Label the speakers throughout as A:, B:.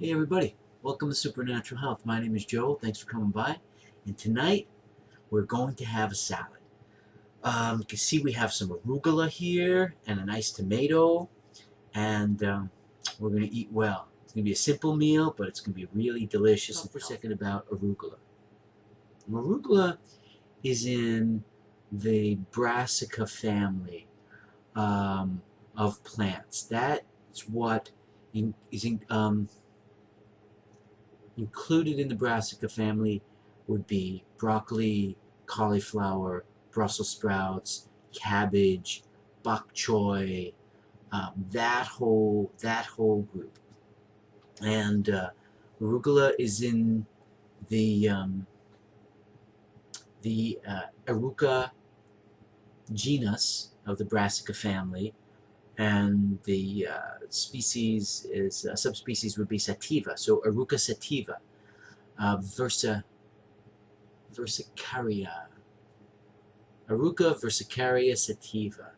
A: Hey everybody, welcome to Supernatural Health. My name is Joe. Thanks for coming by. And tonight we're going to have a salad. You can see we have some arugula here and a nice tomato, and we're going to eat well. It's going to be a simple meal, but it's going to be really delicious. Talk for a second about arugula. Arugula is in the Brassica family of plants. That's what included in the Brassica family would be broccoli, cauliflower, Brussels sprouts, cabbage, bok choy, that whole group. And arugula is in the Aruca genus of the Brassica family, and the species is subspecies would be sativa. So Aruca sativa, versicaria. Aruca versicaria sativa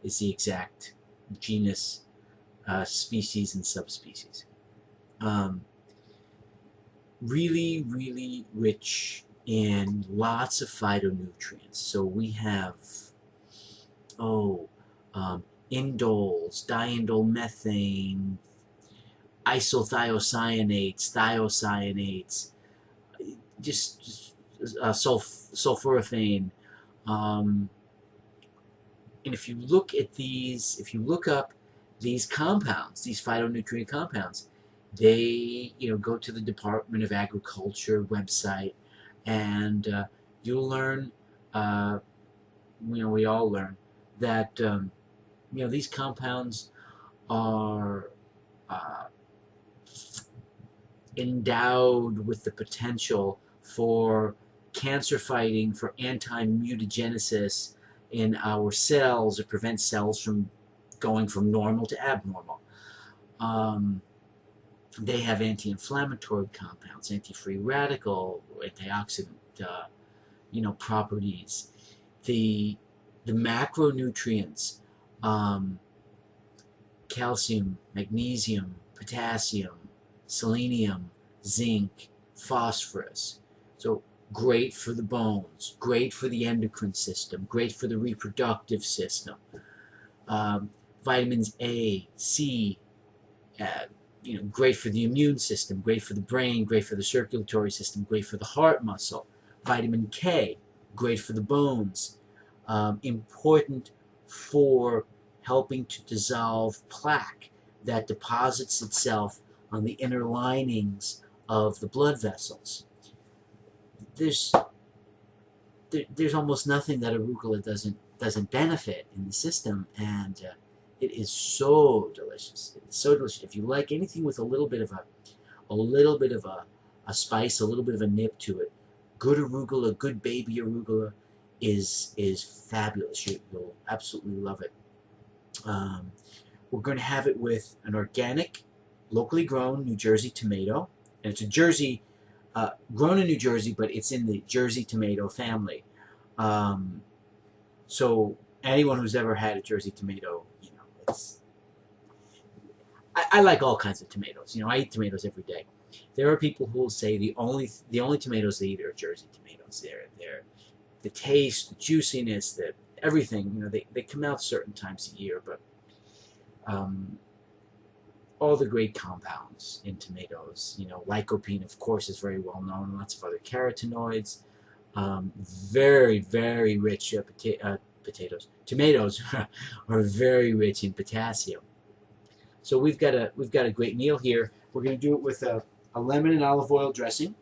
A: is the exact genus, species, and subspecies. Really, really rich in lots of phytonutrients. So we have, indoles, diindolylmethane, isothiocyanates, thiocyanates, just sulforaphane. And if you look at these, if you look up these compounds, these phytonutrient compounds, they go to the Department of Agriculture website, and you'll learn, we all learn that these compounds are endowed with the potential for cancer fighting, for anti-mutagenesis in our cells. It prevents cells from going from normal to abnormal. They have anti-inflammatory compounds, anti-free radical, antioxidant, properties. The macronutrients, calcium, magnesium, potassium, selenium, zinc, phosphorus. So great for the bones, great for the endocrine system, great for the reproductive system. Vitamins A, C, great for the immune system, great for the brain, great for the circulatory system, great for the heart muscle. Vitamin K, great for the bones. Important for helping to dissolve plaque that deposits itself on the inner linings of the blood vessels. There's almost nothing that arugula doesn't benefit in the system, and it is so delicious. It's so delicious. If you like anything with a little bit of a spice, a little bit of a nip to it, good arugula, good baby arugula is fabulous. You'll absolutely love it. We're going to have it with an organic, locally grown New Jersey tomato, and it's a Jersey, grown in New Jersey, but it's in the Jersey tomato family. So anyone who's ever had a Jersey tomato, I like all kinds of tomatoes. I eat tomatoes every day. There are people who will say the only tomatoes they eat are Jersey tomatoes. They're the taste, the juiciness, the everything. They come out certain times a year, but all the great compounds in tomatoes. Lycopene, of course, is very well known. Lots of other carotenoids. Very, very rich potatoes. Tomatoes are very rich in potassium. So we've got a great meal here. We're going to do it with a lemon and olive oil dressing,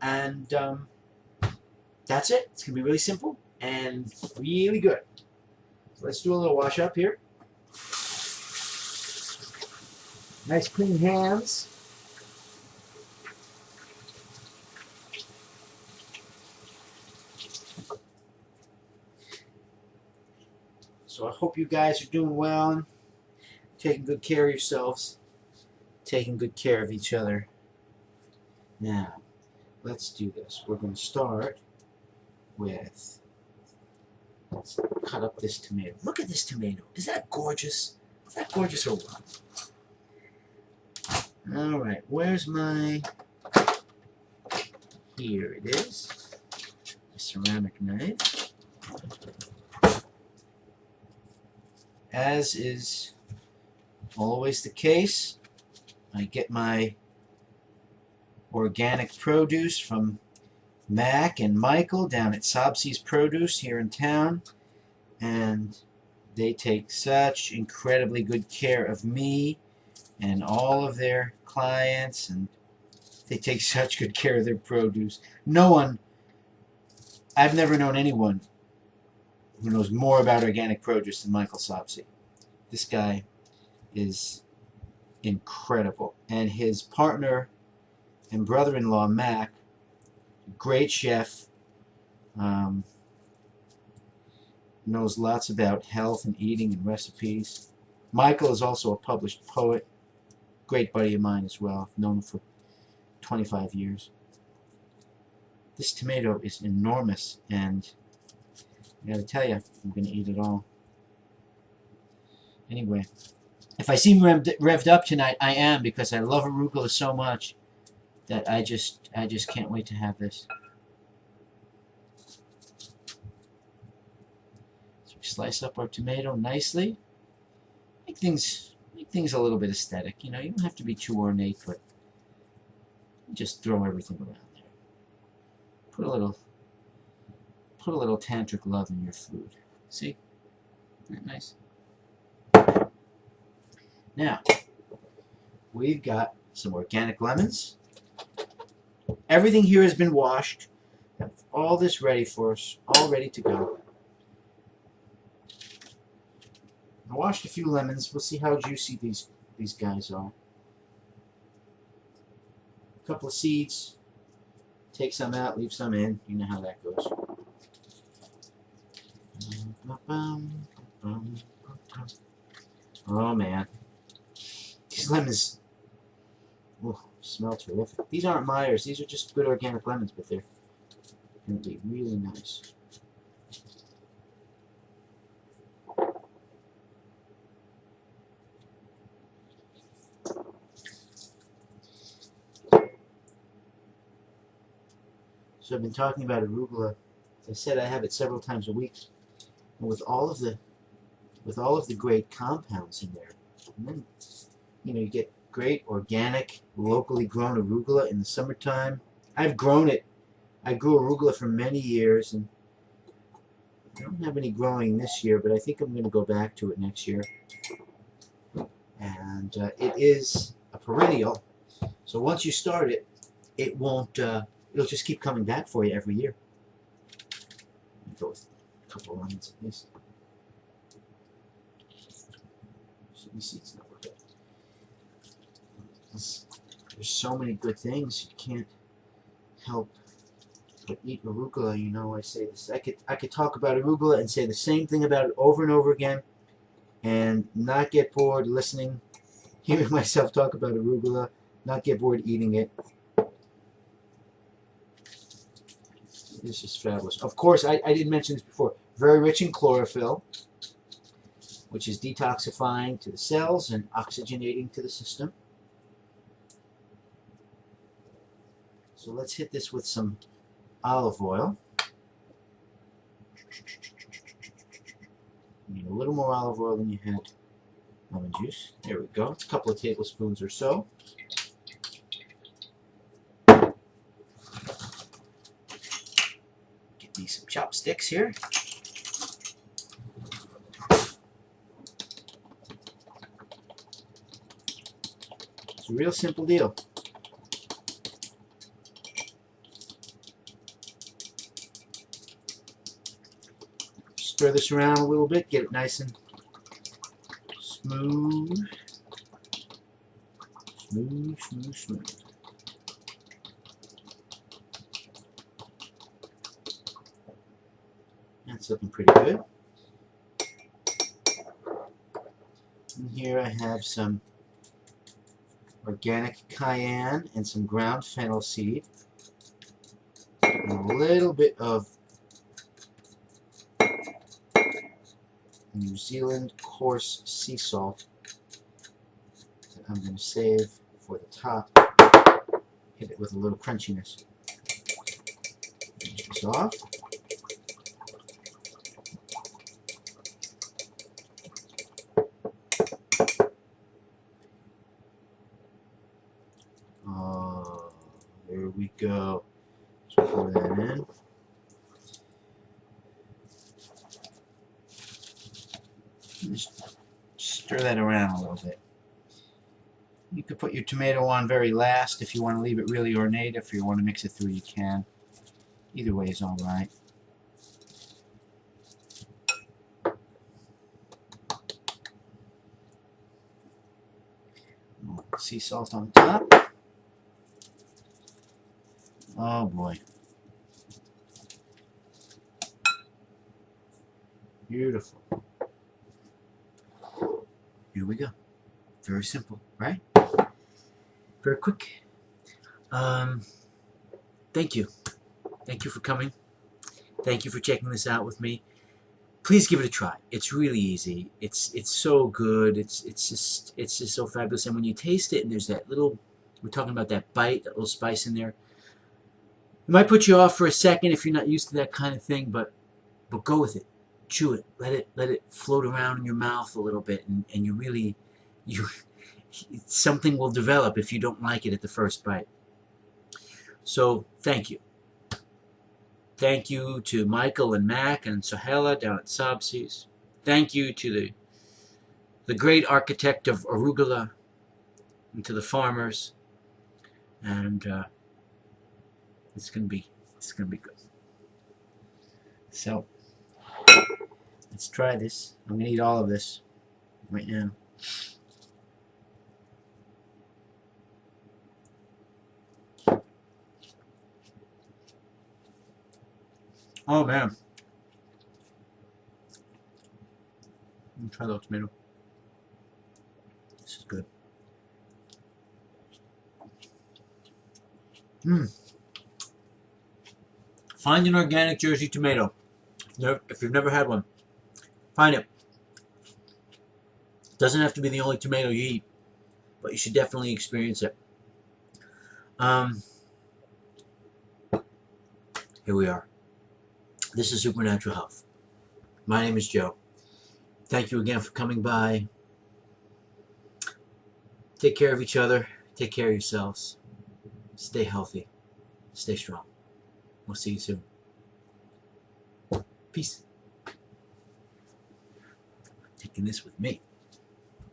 A: and that's it. It's going to be really simple and really good. So let's do a little wash up here. Nice clean hands. So I hope you guys are doing well, taking good care of yourselves, taking good care of each other. Now, let's do this. We're going to start with, let's cut up this tomato. Look at this tomato. Is that gorgeous? Is that gorgeous or what? Alright, where's my... Here it is. A ceramic knife. As is always the case, I get my organic produce from Mac and Michael down at Sobsey's Produce here in town, and they take such incredibly good care of me and all of their clients, and they take such good care of their produce. I've never known anyone who knows more about organic produce than Michael Sobsey. This guy is incredible. And his partner and brother-in-law, Mac, great chef, knows lots about health and eating and recipes. Michael is also a published poet, great buddy of mine as well. I've known him for 25 years. This tomato is enormous, and I gotta tell you, I'm gonna eat it all. Anyway, if I seem revved up tonight, I am, because I love arugula so much that I just can't wait to have this. So we slice up our tomato nicely. Make things a little bit aesthetic. You know, you don't have to be too ornate, but just throw everything around there. Put a little tantric love in your food. See? Isn't that nice? Now, we've got some organic lemons. Everything here has been washed. Have all this ready for us, all ready to go. I washed a few lemons. We'll see how juicy these guys are. A couple of seeds. Take some out, leave some in. You know how that goes. Oh man. These lemons smell terrific. These aren't Myers. These are just good organic lemons, but they're going to be really nice. So I've been talking about arugula. As I said, I have it several times a week, and with all of the great compounds in there. And then, you know, you get great organic, locally grown arugula in the summertime. I've grown it. I grew arugula for many years, and I don't have any growing this year, but I think I'm going to go back to it next year. And it is a perennial, so once you start it, it won't. It'll just keep coming back for you every year. Let me go with a couple of lemons at least. These seeds not work out. There's so many good things you can't help but eat arugula. You know, I say this. I could talk about arugula and say the same thing about it over and over again, and not get bored listening, hearing myself talk about arugula, not get bored eating it. This is fabulous. Of course, I didn't mention this before. Very rich in chlorophyll, which is detoxifying to the cells and oxygenating to the system. So let's hit this with some olive oil. You need a little more olive oil than you had lemon juice. There we go. It's a couple of tablespoons or so. Get me some chopsticks here. It's a real simple deal. Stir this around a little bit, get it nice and smooth. Smooth, smooth, smooth. That's looking pretty good. And here I have some organic cayenne and some ground fennel seed. And a little bit of New Zealand coarse sea salt that I'm going to save for the top. Hit it with a little crunchiness. Finish this off. Oh, there we go. So pour that in. Just stir that around a little bit. You could put your tomato on very last if you want to leave it really ornate. If you want to mix it through, you can. Either way is all right. Sea salt on top. Oh boy. Beautiful. Here we go. Very simple, right? Very quick. Thank you. Thank you for coming. Thank you for checking this out with me. Please give it a try. It's really easy. It's so good. It's just so fabulous. And when you taste it, and there's that little, we're talking about that bite, that little spice in there. It might put you off for a second if you're not used to that kind of thing, but go with it. Chew it. Let it float around in your mouth a little bit, and you something will develop if you don't like it at the first bite. So thank you. Thank you to Michael and Mac and Sohela down at Sobsies. Thank you to the great architect of Arugula, and to the farmers. And it's gonna be good. So let's try this. I'm gonna eat all of this right now. Oh man. Let me try the tomato. This is good. Find an organic Jersey tomato. If you've never had one, find it. Doesn't have to be the only tomato you eat, but you should definitely experience it. Here we are. This is Supernatural Health. My name is Joe. Thank you again for coming by. Take care of each other. Take care of yourselves. Stay healthy. Stay strong. We'll see you soon. Peace. Taking this with me.